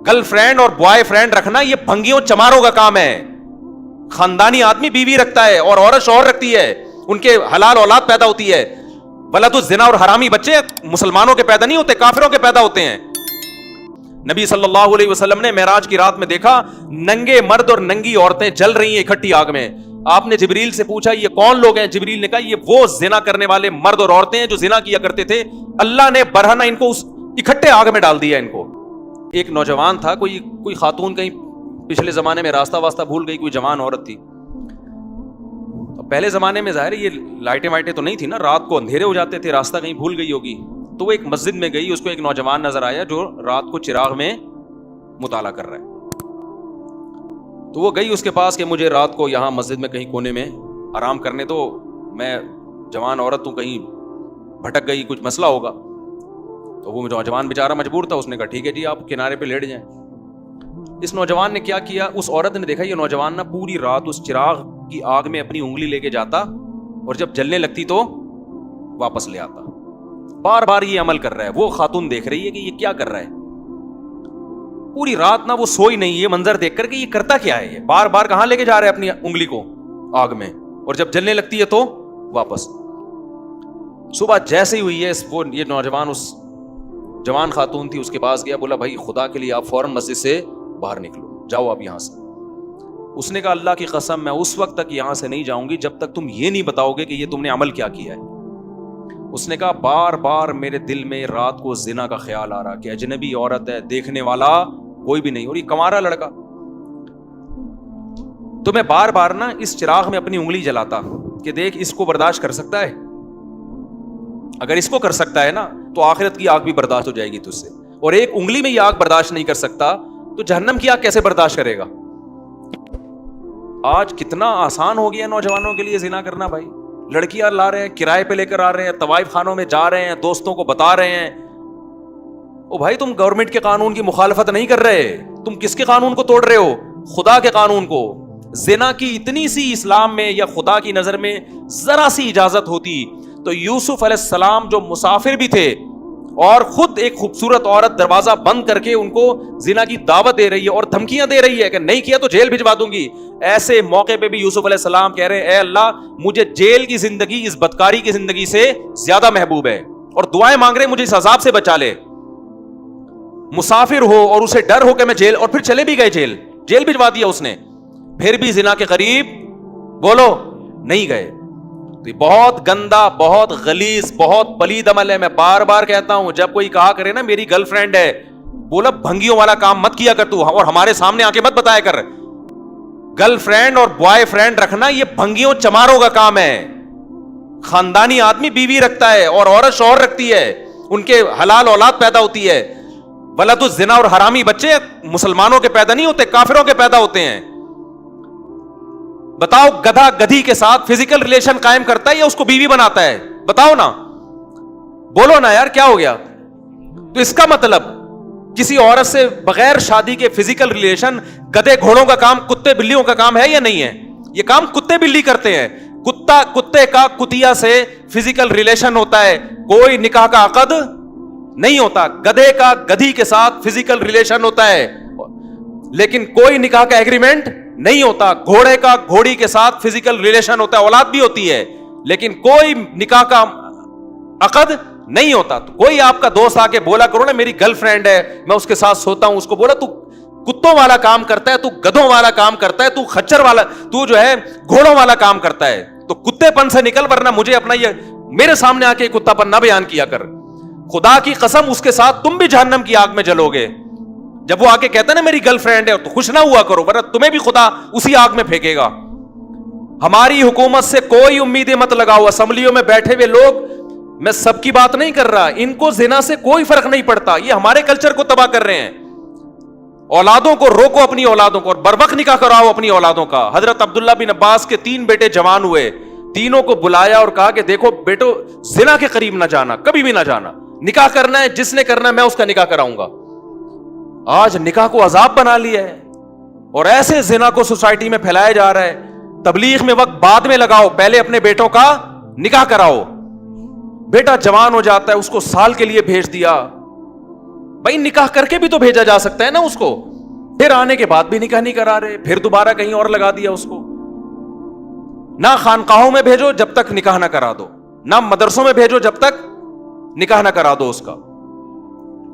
Girl friend اور boy friend رکھنا یہ بھنگیوں چماروں کا کام ہے. خاندانی آدمی بیوی رکھتا ہے اور عورت شوہر رکھتی ہے, ان کے حلال اولاد پیدا ہوتی ہے. ولد الزنا اور حرامی بچے مسلمانوں کے پیدا نہیں ہوتے, کافروں کے پیدا ہوتے ہیں. نبی صلی اللہ علیہ وسلم نے معراج کی رات میں دیکھا ننگے مرد اور ننگی عورتیں جل رہی ہیں اکٹھی آگ میں. آپ نے جبریل سے پوچھا یہ کون لوگ ہیں؟ جبریل نے کہا یہ وہ زنا کرنے والے مرد اور عورتیں ہیں جو زنا کیا کرتے تھے, اللہ نے برہنہ ان کو اس اکٹھے آگ میں ڈال دیا ان کو. ایک نوجوان تھا, کوئی خاتون کہیں پچھلے زمانے میں راستہ واسطہ بھول گئی, کوئی جوان عورت تھی. پہلے زمانے میں ظاہر یہ لائٹیں وائٹیں تو نہیں تھی نا, رات کو اندھیرے ہو جاتے تھے, راستہ کہیں بھول گئی ہوگی. تو وہ ایک مسجد میں گئی, اس کو ایک نوجوان نظر آیا جو رات کو چراغ میں مطالعہ کر رہا ہے. تو وہ گئی اس کے پاس کہ مجھے رات کو یہاں مسجد میں کہیں کونے میں آرام کرنے دو, میں جوان عورت ہوں, کہیں بھٹک گئی, کچھ مسئلہ ہوگا. تو وہ نوجوان بیچارہ مجبور تھا, اس نے کہا ٹھیک ہے جی آپ کنارے پہ لیٹ جائیں. اس نوجوان نے کیا کیا, اس عورت نے دیکھا یہ نوجوان نا پوری رات اس چراغ کی آگ میں اپنی انگلی لے کے جاتا اور جب جلنے لگتی تو واپس لے آتا. بار بار یہ عمل کر رہا ہے. وہ خاتون دیکھ رہی ہے کہ یہ کیا کر رہا ہے, پوری رات نہ وہ سوئی نہیں, یہ منظر دیکھ کر کہ یہ کرتا کیا ہے, یہ بار بار کہاں لے کے جا رہا ہے اپنی انگلی کو آگ میں, اور جب جلنے لگتی ہے تو واپس. صبح جیسے ہی ہوئی ہے وہ یہ نوجوان اس جوان خاتون تھی اس کے پاس گیا, بولا بھائی خدا کے لیے آپ فوراً مسجد سے باہر نکلو, جاؤ آپ یہاں سے. اس نے کہا اللہ کی قسم میں اس وقت تک یہاں سے نہیں جاؤں گی جب تک تم یہ نہیں بتاؤ گے کہ یہ تم نے عمل کیا کیا ہے. اس نے کہا بار بار میرے دل میں رات کو زنا کا خیال آ رہا کہ اجنبی عورت ہے, دیکھنے والا کوئی بھی نہیں, اور یہ کمارا لڑکا. تو میں بار بار نا اس چراغ میں اپنی انگلی جلاتا کہ دیکھ اس کو برداشت کر سکتا ہے, اگر اس کو کر سکتا ہے نا تو آخرت کی آگ بھی برداشت ہو جائے گی تجھ سے, اور ایک انگلی میں یہ آگ برداشت نہیں کر سکتا تو جہنم کی آگ کیسے برداشت کرے گا. آج کتنا آسان ہو گیا نوجوانوں کے لیے زنا کرنا بھائی. لڑکیاں لا رہے ہیں, کرائے پہ لے کر آ رہے ہیں, طوائف خانوں میں جا رہے ہیں, دوستوں کو بتا رہے ہیں. او بھائی تم گورنمنٹ کے قانون کی مخالفت نہیں کر رہے, تم کس کے قانون کو توڑ رہے ہو؟ خدا کے قانون کو. زنا کی اتنی سی اسلام میں یا خدا کی نظر میں ذرا سی اجازت ہوتی تو یوسف علیہ السلام جو مسافر بھی تھے اور خود ایک خوبصورت عورت دروازہ بند کر کے ان کو زنا کی دعوت دے رہی ہے اور دھمکیاں دے رہی ہے کہ نہیں کیا تو جیل بھجوا دوں گی, ایسے موقع پہ بھی یوسف علیہ السلام کہہ رہے ہیں اے اللہ مجھے جیل کی زندگی اس بدکاری کی زندگی سے زیادہ محبوب ہے, اور دعائیں مانگ رہے مجھے اس عذاب سے بچا لے. مسافر ہو اور اسے ڈر ہو کہ میں جیل, اور پھر چلے بھی گئے جیل بھجوا دیا اس نے, پھر بھی زنا کے قریب بولو نہیں گئے. تو یہ بہت گندا, بہت غلیظ, بہت پلید عمل ہے. میں بار بار کہتا ہوں جب کوئی کہا کرے نا میری گرل فرینڈ ہے, بولا بھنگیوں والا کام مت کیا کر تو, اور ہمارے سامنے آ کے مت بتایا کر. گرل فرینڈ اور بوائے فرینڈ رکھنا یہ بھنگیوں چماروں کا کام ہے. خاندانی آدمی بیوی رکھتا ہے اور عورت شوہر رکھتی ہے, ان کے حلال اولاد پیدا ہوتی ہے. ولد الزنا اور حرامی بچے مسلمانوں کے پیدا نہیں ہوتے, کافروں کے پیدا ہوتے ہیں. بتاؤ گدھا گدھی کے ساتھ فزیکل ریلیشن قائم کرتا ہے یا اس کو بیوی بناتا ہے؟ بتاؤ نا, بولو نا یار کیا ہو گیا. تو اس کا مطلب کسی عورت سے بغیر شادی کے فزیکل ریلیشن گدھے گھوڑوں کا کام, کتے بلیوں کا کام ہے یا نہیں ہے؟ یہ کام کتے بلی کرتے ہیں. کتے کا کتیا سے فزیکل ریلیشن ہوتا ہے, کوئی نکاح کا عقد نہیں ہوتا. گدھے کا گدھی کے ساتھ فزیکل ریلیشن ہوتا ہے لیکن کوئی نکاح کا ایگریمنٹ نہیں ہوتا. گھوڑے کا گھوڑی کے ساتھ فزیکل ریلیشن ہوتا ہے, اولاد بھی ہوتی ہے, لیکن کوئی نکاح کا عقد نہیں ہوتا. تو کوئی آپ کا دوست آ کے بولا کرو نا میری گرل فرینڈ ہے میں اس کے ساتھ سوتا ہوں, اس کو بولا تو کتوں والا کام کرتا ہے, تو گدھوں والا کام کرتا ہے, تو خچر والا, تو جو ہے گھوڑوں والا کام کرتا ہے. تو کتے پن سے نکل, ورنہ مجھے اپنا یہ میرے سامنے آ کے کتا پن نہ بیان کیا کر. خدا کی قسم اس کے ساتھ تم بھی جہنم کی آگ میں جلو گے. جب وہ آ کے کہتا ہے نا میری گرل فرینڈ ہے تو خوش نہ ہوا کرو, ورنہ تمہیں بھی خدا اسی آگ میں پھینکے گا. ہماری حکومت سے کوئی امیدیں مت لگاؤ. اسمبلیوں میں بیٹھے ہوئے لوگ, میں سب کی بات نہیں کر رہا, ان کو زنا سے کوئی فرق نہیں پڑتا, یہ ہمارے کلچر کو تباہ کر رہے ہیں. اولادوں کو روکو, اپنی اولادوں کو, اور بروقت نکاح کراؤ اپنی اولادوں کا. حضرت عبداللہ بن عباس کے 3 بیٹے جوان ہوئے, تینوں کو بلایا اور کہا کہ دیکھو بیٹو زنا کے قریب نہ جانا, کبھی بھی نہ جانا. نکاح کرنا ہے جس نے کرنا ہے میں اس کا نکاح کراؤں گا. آج نکاح کو عذاب بنا لیا ہے اور ایسے زنا کو سوسائٹی میں پھیلایا جا رہا ہے. تبلیغ میں وقت بعد میں لگاؤ, پہلے اپنے بیٹوں کا نکاح کراؤ. بیٹا جوان ہو جاتا ہے, اس کو سال کے لیے بھیج دیا, بھائی نکاح کر کے بھی تو بھیجا جا سکتا ہے نا اس کو. پھر آنے کے بعد بھی نکاح نہیں کرا رہے, پھر دوبارہ کہیں اور لگا دیا اس کو. نہ خانقاہوں میں بھیجو جب تک نکاح نہ کرا دو, نہ مدرسوں میں بھیجو جب تک نکاح نہ کرا دو اس کا.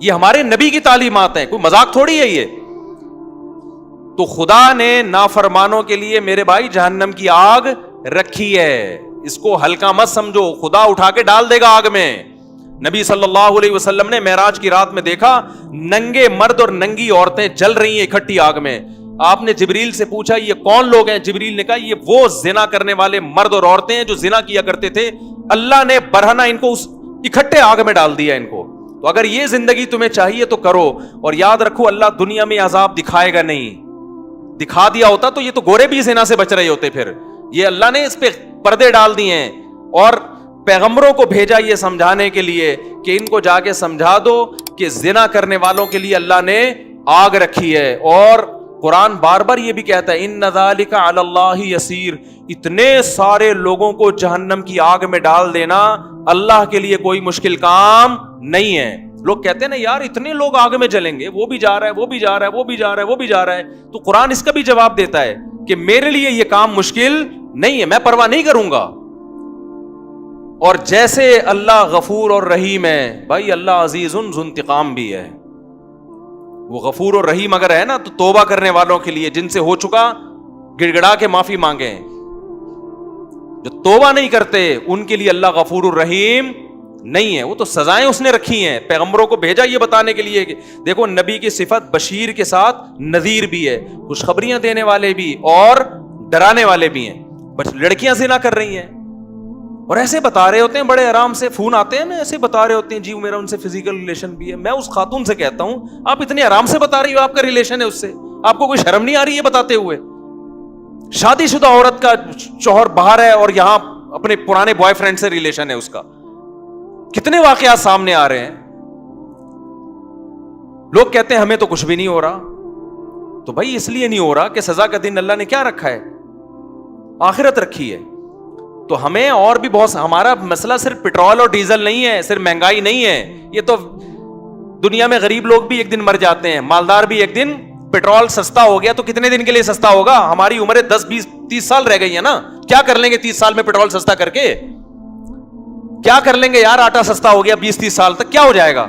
یہ ہمارے نبی کی تعلیمات ہیں, کوئی مذاق تھوڑی ہے یہ. تو خدا نے نافرمانوں کے لیے میرے بھائی جہنم کی آگ رکھی ہے, اس کو ہلکا مت سمجھو, خدا اٹھا کے ڈال دے گا آگ میں. نبی صلی اللہ علیہ وسلم نے معراج کی رات میں دیکھا ننگے مرد اور ننگی عورتیں جل رہی ہیں اکٹھی آگ میں. آپ نے جبریل سے پوچھا یہ کون لوگ ہیں؟ جبریل نے کہا یہ وہ زنا کرنے والے مرد اور عورتیں ہیں جو زنا کیا کرتے تھے, اللہ نے برہنہ ان کو اس اکٹھے آگ میں ڈال دیا ان کو. تو اگر یہ زندگی تمہیں چاہیے تو کرو, اور یاد رکھو اللہ دنیا میں عذاب دکھائے گا نہیں. دکھا دیا ہوتا تو یہ تو گورے بھی زنا سے بچ رہے ہوتے. پھر یہ اللہ نے اس پہ پردے ڈال دیے ہیں, اور پیغمبروں کو بھیجا یہ سمجھانے کے لیے کہ ان کو جا کے سمجھا دو کہ زنا کرنے والوں کے لیے اللہ نے آگ رکھی ہے. اور قرآن بار بار یہ بھی کہتا ہے ان ذالک علی اللہ یسیر, اتنے سارے لوگوں کو جہنم کی آگ میں ڈال دینا اللہ کے لیے کوئی مشکل کام نہیں ہے. لوگ کہتے ہیں نا یار اتنے لوگ آگ میں جلیں گے, وہ بھی جا رہا ہے, وہ بھی جا رہا ہے, وہ بھی جا رہا ہے, وہ بھی جا رہا ہے. تو قرآن اس کا بھی جواب دیتا ہے کہ میرے لیے یہ کام مشکل نہیں ہے, میں پرواہ نہیں کروں گا. اور جیسے اللہ غفور اور رحیم ہے, بھائی اللہ عزیز ذو انتقام بھی ہے. وہ غفور اور رحیم اگر ہے نا تو توبہ کرنے والوں کے لیے جن سے ہو چکا گڑ گڑا کے معافی مانگیں. جو توبہ نہیں کرتے ان کے لیے اللہ غفور الرحیم نہیں ہے. وہ تو سزائیں اس نے رکھی ہیں, پیغمبروں کو بھیجا یہ بتانے کے لیے کہ دیکھو نبی کی صفت بشیر کے ساتھ نذیر بھی ہے, خوشخبریاں دینے والے بھی اور ڈرانے والے بھی ہیں. بس لڑکیاں زنا کر رہی ہیں اور ایسے بتا رہے ہوتے ہیں, بڑے آرام سے فون آتے ہیں نا, ایسے بتا رہے ہوتے ہیں جی میرا ان سے فزیکل ریلیشن بھی ہے. میں اس خاتون سے کہتا ہوں آپ اتنے آرام سے بتا رہی ہو آپ کا ریلیشن ہے اس سے, آپ کو کوئی شرم نہیں آ رہی ہے بتاتے ہوئے؟ شادی شدہ عورت کا شوہر باہر ہے اور یہاں اپنے پرانے بوائے فرینڈ سے ریلیشن ہے اس کا. کتنے واقعات سامنے آ رہے ہیں. لوگ کہتے ہیں ہمیں تو کچھ بھی نہیں ہو رہا. تو بھائی اس لیے نہیں ہو رہا کہ سزا کا دن اللہ نے کیا رکھا ہے؟ آخرت رکھی ہے. تو ہمیں اور بھی بہت, ہمارا مسئلہ صرف پیٹرول اور ڈیزل نہیں ہے, صرف مہنگائی نہیں ہے. یہ تو دنیا میں غریب لوگ بھی ایک دن مر جاتے ہیں, مالدار بھی ایک دن. پیٹرول سستا ہو گیا تو کتنے دن کے لیے سستا ہوگا؟ ہماری عمریں 10 20 30 سال رہ گئی ہیں نا. کیا کر لیں گے 30 سال میں پیٹرول سستا کر کے؟ کیا کر لیں گے یار؟ آٹا سستا ہو گیا 20 30 سال تک کیا ہو جائے گا؟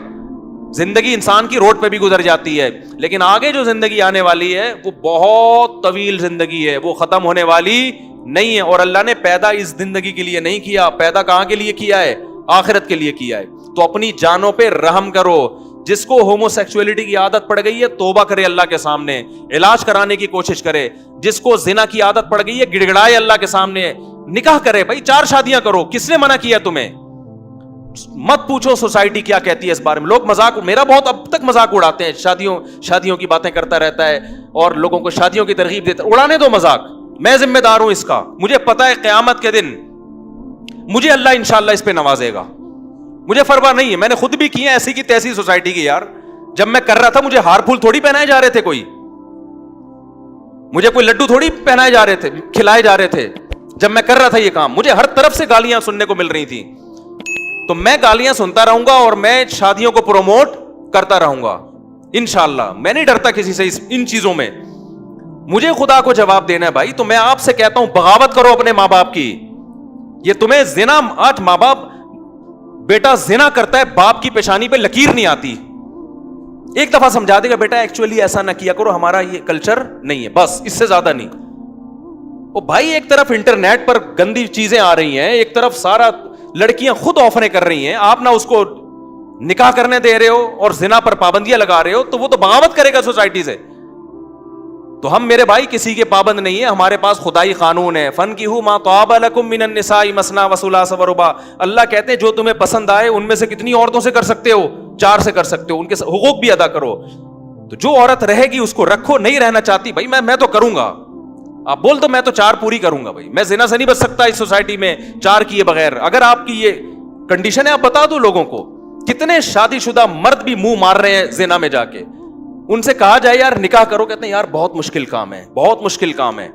زندگی انسان کی روڈ پہ بھی گزر جاتی ہے, لیکن آگے جو زندگی آنے والی ہے وہ بہت طویل زندگی ہے, وہ ختم ہونے والی نہیں ہے. اور اللہ نے پیدا اس زندگی کے لیے نہیں کیا, پیدا کہاں کے لیے کیا ہے؟ آخرت کے لیے کیا ہے. تو اپنی جانوں پہ رحم کرو. جس کو ہومو سیکسولیٹی کی عادت پڑ گئی ہے توبہ کرے اللہ کے سامنے, علاج کرانے کی کوشش کرے. جس کو زنا کی عادت پڑ گئی ہے گڑگڑائے اللہ کے سامنے, نکاح کرے. بھائی 4 شادیاں کرو, کس نے منع کیا تمہیں؟ مت پوچھو سوسائٹی کیا کہتی ہے اس بارے میں. لوگ مذاق, میرا بہت اب تک مذاق اڑاتے ہیں, شادیوں کی باتیں کرتا رہتا ہے اور لوگوں کو شادیوں کی ترغیب دیتا. اڑانے دو مذاق, میں ذمہ دار ہوں اس کا. مجھے پتا ہے قیامت کے دن مجھے اللہ انشاءاللہ اس پہ نوازے گا. مجھے پرواہ نہیں ہے, میں نے خود بھی کی ہے ایسی کی تیسی سوسائٹی کی. یار جب میں کر رہا تھا مجھے ہار پھول تھوڑی پہنائے جا رہے تھے, مجھے کوئی لڈو تھوڑی پہنائے جا رہے تھے, کھلائے جا رہے تھے. جب میں کر رہا تھا یہ کام مجھے ہر طرف سے گالیاں سننے کو مل رہی تھی. تو میں گالیاں سنتا رہوں گا اور میں شادیوں کو پروموٹ کرتا رہوں گا انشاءاللہ. میں نہیں ڈرتا کسی سے ان چیزوں میں. مجھے خدا کو جواب دینا ہے بھائی. تو میں آپ سے کہتا ہوں بغاوت کرو اپنے ماں باپ کی. یہ تمہیں زنا, آج ماں باپ, بیٹا زنا کرتا ہے باپ کی پیشانی پہ لکیر نہیں آتی, ایک دفعہ سمجھا دے گا بیٹا ایکچولی ایسا نہ کیا کرو, ہمارا یہ کلچر نہیں ہے, بس اس سے زیادہ نہیں. او بھائی ایک طرف انٹرنیٹ پر گندی چیزیں آ رہی ہیں, ایک طرف سارا لڑکیاں خود آفریں کر رہی ہیں, آپ نہ اس کو نکاح کرنے دے رہے ہو اور زنا پر پابندیاں لگا رہے ہو, تو وہ تو بغاوت کرے گا سوسائٹی سے. تو ہم میرے بھائی کسی کے پابند نہیں ہیں, ہمارے پاس خدائی قانون ہے. فَانْكِحُوا مَا طَابَ لَكُم مِّنَ النِّسَاءِ مَثْنَىٰ وَثُلَاثَ وَرُبَاعَ. اللہ کہتے ہیں جو تمہیں پسند آئے ان میں سے کتنی عورتوں سے کر سکتے ہو؟ 4 سے کر سکتے ہو, ان کے حقوق بھی ادا کرو. تو جو عورت رہے گی اس کو رکھو, نہیں رہنا چاہتی بھائی میں تو کروں گا. آپ بول تو میں تو 4 پوری کروں گا بھائی, میں زنا سے نہیں بچ سکتا اس سوسائٹی میں 4 کیے بغیر. اگر آپ کی یہ کنڈیشن ہے آپ بتا دو لوگوں کو. کتنے شادی شدہ مرد بھی منہ مار رہے ہیں زنا میں جا کے. ان سے کہا جائے یار نکاح کرو, کہتے ہیں یار بہت مشکل کام ہے, بہت مشکل کام ہے.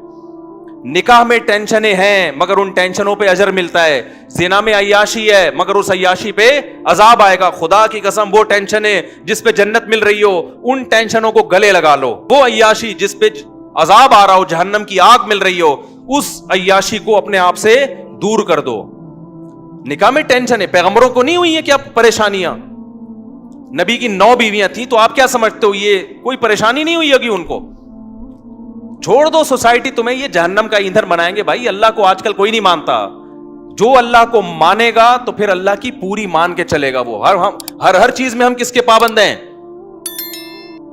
نکاح میں ٹینشنیں ہیں مگر ان ٹینشنوں پہ اجر ملتا ہے, زنا میں عیاشی ہے مگر اس عیاشی پہ عذاب آئے گا. خدا کی قسم وہ ٹینشنیں جس پہ جنت مل رہی ہو ان ٹینشنوں کو گلے لگا لو. وہ عیاشی جس پہ عذاب آ رہا ہو, جہنم کی آگ مل رہی ہو, اس عیاشی کو اپنے آپ سے دور کر دو. نکاح میں ٹینشن ہے, پیغمبروں کو نہیں ہوئی ہے کیا پریشانیاں؟ نبی کی 9 بیویاں تھیں, تو آپ کیا سمجھتے ہو یہ کوئی پریشانی نہیں ہوئی ہوگی ان کو؟ چھوڑ دو, سوسائٹی تمہیں یہ جہنم کا ایندھن بنائیں گے. بھائی اللہ کو آج کل کوئی نہیں مانتا. جو اللہ کو مانے گا تو پھر اللہ کی پوری مان کے چلے گا. وہ ہر چیز میں ہم کس کے پابند ہیں؟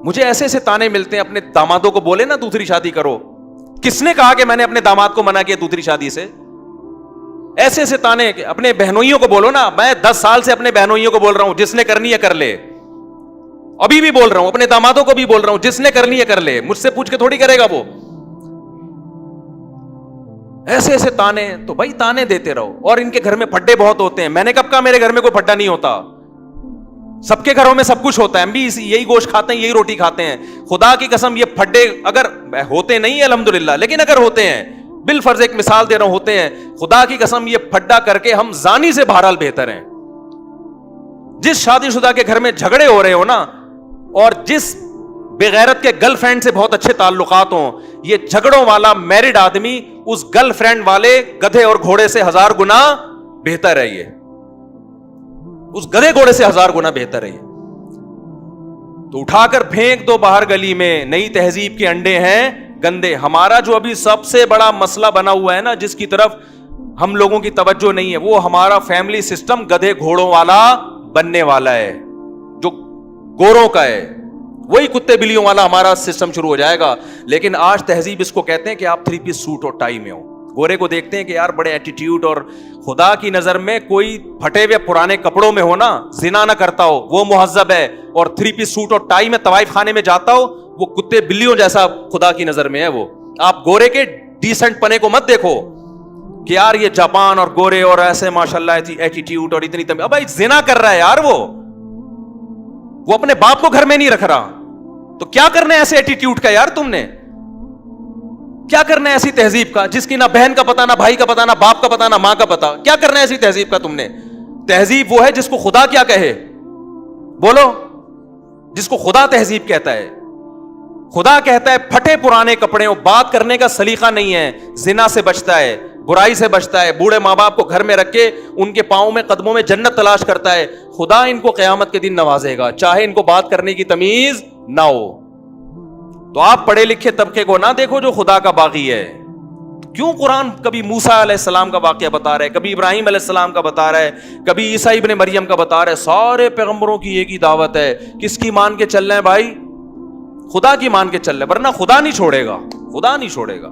مجھے ایسے ایسے تانے ملتے ہیں, اپنے دامادوں کو بولے نا دوسری شادی کرو. کس نے کہا کہ میں نے اپنے داماد کو منع کیا دوسری شادی سے؟ ایسے ایسے تانے. اپنے بہنوئیوں کو بولو نا, میں 10 سال سے اپنے بہنوئیوں کو بول رہا ہوں جس نے کرنی ہے کر لے. ابھی بھی بول رہا ہوں, اپنے دامادوں کو بھی بول رہا ہوں جس نے کرنی ہے کر لے. مجھ سے پوچھ کے تھوڑی کرے گا وہ. ایسے ایسے تانے, تو بھائی تانے دیتے رہو. اور ان کے گھر میں پھڈے بہت ہوتے ہیں. میں نے کب کہا میرے گھر میں کوئی پھڈا نہیں ہوتا؟ سب کے گھروں میں سب کچھ ہوتا ہے. ہم بھی یہی گوشت کھاتے ہیں, یہی روٹی کھاتے ہیں. خدا کی قسم یہ پھڈے اگر ہوتے نہیں الحمدللہ, لیکن اگر ہوتے ہیں, بالفرض ایک مثال دے رہا ہوں, ہوتے ہیں, خدا کی قسم یہ پھڈا کر کے ہم زانی سے بہرحال بہتر ہیں. جس شادی شدہ کے گھر میں جھگڑے ہو رہے ہو نا, اور جس بغیرت کے گرل فرینڈ سے بہت اچھے تعلقات ہوں, یہ جھگڑوں والا میرڈ آدمی اس گرل فرینڈ والے گدھے اور گھوڑے سے 1000 گنا بہتر ہے. یہ اس گدھے گھوڑے سے 1000 گنا بہتر ہے. تو اٹھا کر پھینک دو باہر گلی میں. نئی تہذیب کے انڈے ہیں گندے. ہمارا جو ابھی سب سے بڑا مسئلہ بنا ہوا ہے نا, جس کی طرف ہم لوگوں کی توجہ نہیں ہے, وہ ہمارا فیملی سسٹم گدھے گھوڑوں والا بننے والا ہے, جو گوروں کا ہے. وہی کتے بلیوں والا ہمارا سسٹم شروع ہو جائے گا. لیکن آج تہذیب اس کو کہتے ہیں کہ آپ 3 پیس سوٹ اور ٹائی میں ہو. گورے کو دیکھتے ہیں کہ یار بڑے ایٹیٹیوڈ, اور خدا کی نظر میں کوئی پھٹے ہوئے پرانے کپڑوں میں ہو نا, زنا نہ کرتا ہو, وہ مہذب ہے. اور 3 پیس سوٹ اور ٹائی میں طوائف خانے میں جاتا ہو, وہ کتے بلیوں جیسا خدا کی نظر میں ہے. وہ آپ گورے کے ڈیسنٹ پنے کو مت دیکھو کہ یار یہ جاپان اور گورے اور ایسے ماشاءاللہ ایٹیٹیوڈ اور اتنی اب بھائی زنا کر رہا ہے یار. وہ اپنے باپ کو گھر میں نہیں رکھ رہا, تو کیا کرنا ہے ایسے ایٹیٹیوڈ کا یار؟ تم نے کیا کرنا ہے ایسی تہذیب کا جس کی نہ بہن کا پتا, نہ بھائی کا پتا, نہ باپ کا پتا, نہ ماں کا پتا؟ کیا کرنا ہے ایسی تہذیب کا تم نے؟ تہذیب وہ ہے جس کو خدا کیا کہے, بولو, جس کو خدا تہذیب کہتا ہے. خدا کہتا ہے پھٹے پرانے کپڑے, بات کرنے کا سلیقہ نہیں ہے, زنا سے بچتا ہے, برائی سے بچتا ہے, بوڑھے ماں باپ کو گھر میں رکھ کے ان کے پاؤں میں قدموں میں جنت تلاش کرتا ہے. خدا ان کو قیامت کے دن نوازے گا, چاہے ان کو بات کرنے کی تمیز نہ ہو. تو آپ پڑھے لکھے طبقے کو نہ دیکھو جو خدا کا باغی ہے. کیوں قرآن کبھی موسیٰ علیہ السلام کا واقعہ بتا رہا ہے, کبھی ابراہیم علیہ السلام کا بتا رہا ہے, کبھی عیسیٰ ابن مریم کا بتا رہا ہے. سارے پیغمبروں کی ایک ہی دعوت ہے, کس کی مان کے چل رہے ہیں بھائی؟ خدا کی مان کے چل رہے ہیں, ورنہ خدا نہیں چھوڑے گا. خدا نہیں چھوڑے گا.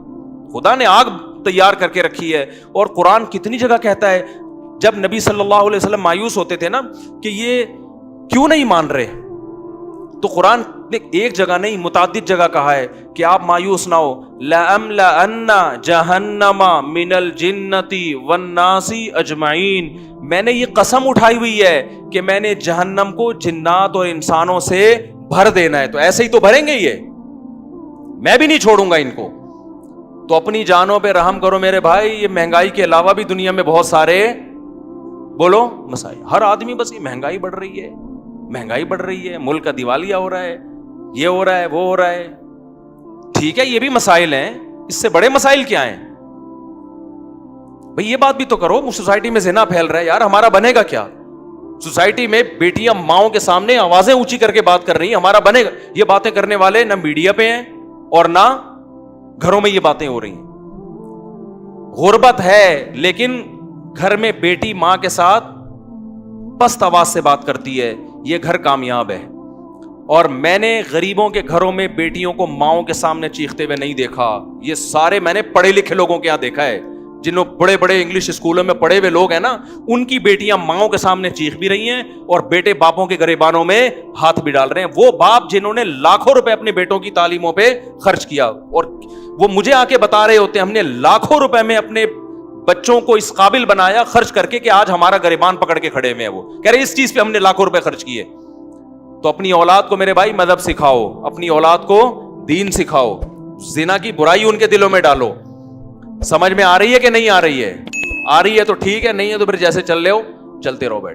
خدا نے آگ تیار کر کے رکھی ہے. اور قرآن کتنی جگہ کہتا ہے, جب نبی صلی اللہ علیہ وسلم مایوس ہوتے تھے نا کہ یہ کیوں نہیں مان رہے, تو قرآن نے ایک جگہ نہیں متعدد جگہ کہا ہے کہ آپ مایوس نہ ہو. لَأَمْلَأَنَّ جَهَنَّمَ مِنَ الْجِنَّةِ وَالنَّاسِ أَجْمَعِينَ. میں نے یہ قسم اٹھائی ہوئی ہے کہ میں نے جہنم کو جنات اور انسانوں سے بھر دینا ہے. تو ایسے ہی تو بھریں گے, یہ میں بھی نہیں چھوڑوں گا ان کو. تو اپنی جانوں پہ رحم کرو میرے بھائی. یہ مہنگائی کے علاوہ بھی دنیا میں بہت سارے, بولو, مسائل. ہر آدمی بس یہ مہنگائی بڑھ رہی ہے, مہنگائی بڑھ رہی ہے, ملک کا دیوالیہ ہو رہا ہے, یہ ہو رہا ہے, وہ ہو رہا ہے. ٹھیک ہے, یہ بھی مسائل ہیں, اس سے بڑے مسائل کیا ہیں بھئی؟ یہ بات بھی تو کرو. سوسائٹی میں زنا پھیل رہا ہے یار, ہمارا بنے گا کیا؟ سوسائٹی میں بیٹیاں ماؤں کے سامنے آوازیں اونچی کر کے بات کر رہی ہیں, ہمارا بنے گا؟ یہ باتیں کرنے والے نہ میڈیا پہ ہیں اور نہ گھروں میں یہ باتیں ہو رہی ہیں. غربت ہے, لیکن گھر میں بیٹی ماں کے ساتھ پست آواز سے بات کرتی ہے, یہ گھر کامیاب ہے. اور میں نے غریبوں کے گھروں میں بیٹیوں کو ماؤں کے سامنے چیختے ہوئے نہیں دیکھا. یہ سارے میں نے پڑھے لکھے لوگوں کے یہاں دیکھا ہے, جنہوں بڑے بڑے انگلش اسکولوں میں پڑھے ہوئے لوگ ہیں نا, ان کی بیٹیاں ماؤں کے سامنے چیخ بھی رہی ہیں اور بیٹے باپوں کے گریبانوں میں ہاتھ بھی ڈال رہے ہیں. وہ باپ جنہوں نے لاکھوں روپے اپنے بیٹوں کی تعلیموں پہ خرچ کیا, اور وہ مجھے آ کے بتا رہے ہوتے ہیں ہم نے لاکھوں روپے میں اپنے بچوں کو اس قابل بنایا خرچ کر کے کہ آج ہمارا گریبان پکڑ کے کھڑے ہوئے ہیں. وہ کہہ رہے اس چیز پہ ہم نے لاکھوں روپے خرچ کیے. تو اپنی اولاد کو میرے بھائی مذہب سکھاؤ, اپنی اولاد کو دین سکھاؤ, زنا کی برائی ان کے دلوں میں ڈالو. سمجھ میں آ رہی ہے کہ نہیں آ رہی ہے؟ آ رہی ہے تو ٹھیک ہے, نہیں ہے تو پھر جیسے چل رہے ہو چلتے رہو بیٹھ.